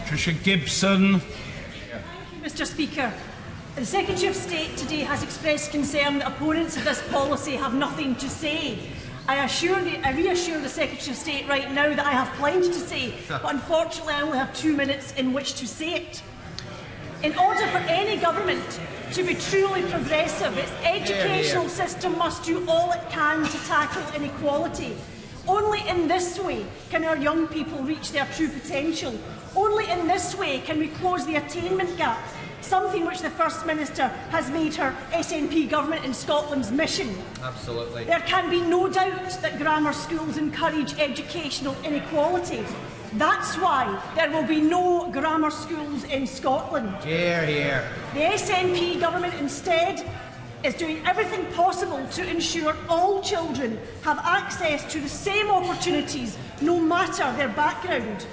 Patricia Gibson. Thank you, Mr. Speaker. The Secretary of State today has expressed concern that opponents of this policy have nothing to say. I reassure the Secretary of State right now that I have plenty to say, but unfortunately I only have 2 minutes in which to say it. In order for any government to be truly progressive, its educational system must do all it can to tackle inequality. Only in this way can our young people reach their true potential. Only in this way can we close the attainment gap, something which the First Minister has made her SNP government in Scotland's mission. Absolutely. There can be no doubt that grammar schools encourage educational inequality. That's why there will be no grammar schools in Scotland. Hear, hear. The SNP government instead is doing everything possible to ensure all children have access to the same opportunities, no matter their background.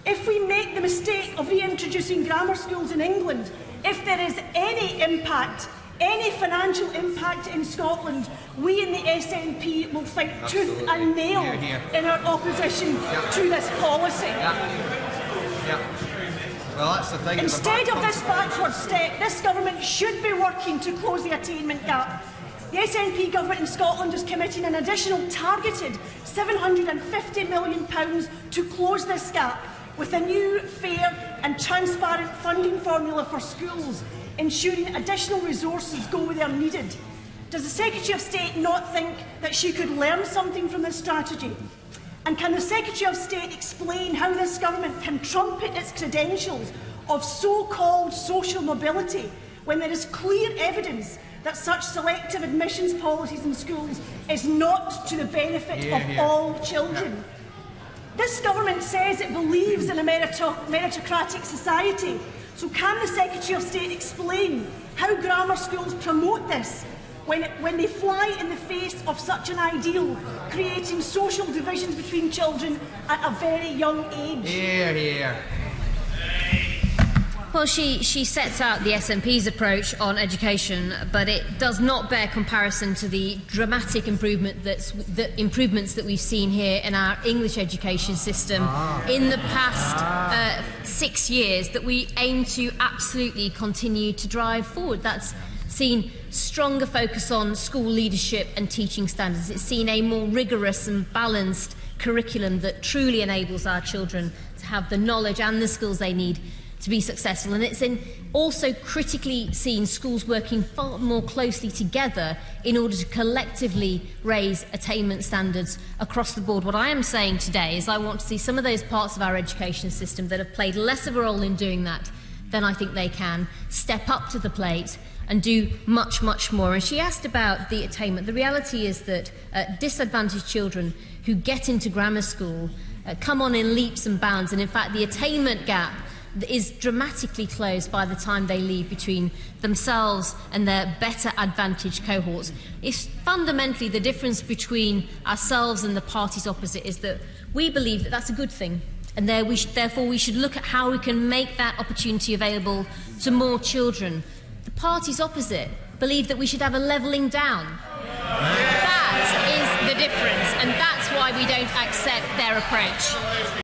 If we make the mistake of reintroducing grammar schools in England, if there is any impact, any financial impact in Scotland, we in the SNP will fight tooth and nail in our opposition to this policy. Well, that's the thing. Instead of this backward step, this government should be working to close the attainment gap. The SNP government in Scotland is committing an additional targeted £750 million to close this gap, with a new, fair and transparent funding formula for schools, ensuring additional resources go where they are needed. Does the Secretary of State not think that she could learn something from this strategy? And can the Secretary of State explain how this government can trumpet its credentials of so-called social mobility when there is clear evidence that such selective admissions policies in schools is not to the benefit of all children? This government says it believes in a meritocratic society. So can the Secretary of State explain how grammar schools promote this when they fly in the face of such an ideal, creating social divisions between children at a very young age? Hear, hear. Well, she sets out the SNP's approach on education, but it does not bear comparison to the dramatic improvements that we've seen here in our English education system in the past 6 years that we aim to absolutely continue to drive forward. That's seen stronger focus on school leadership and teaching standards. It's seen a more rigorous and balanced curriculum that truly enables our children to have the knowledge and the skills they need to be successful. And it's also critically seen schools working far more closely together in order to collectively raise attainment standards across the board. What I am saying today is I want to see some of those parts of our education system that have played less of a role in doing that than I think they can step up to the plate and do much, much more. And she asked about the attainment. The reality is that disadvantaged children who get into grammar school come on in leaps and bounds, and in fact the attainment gap is dramatically closed by the time they leave between themselves and their better advantaged cohorts. It's fundamentally the difference between ourselves and the parties opposite is that we believe that that's a good thing, and therefore we should look at how we can make that opportunity available to more children. The parties opposite believe that we should have a levelling down. That is the difference, and that's why we don't accept their approach.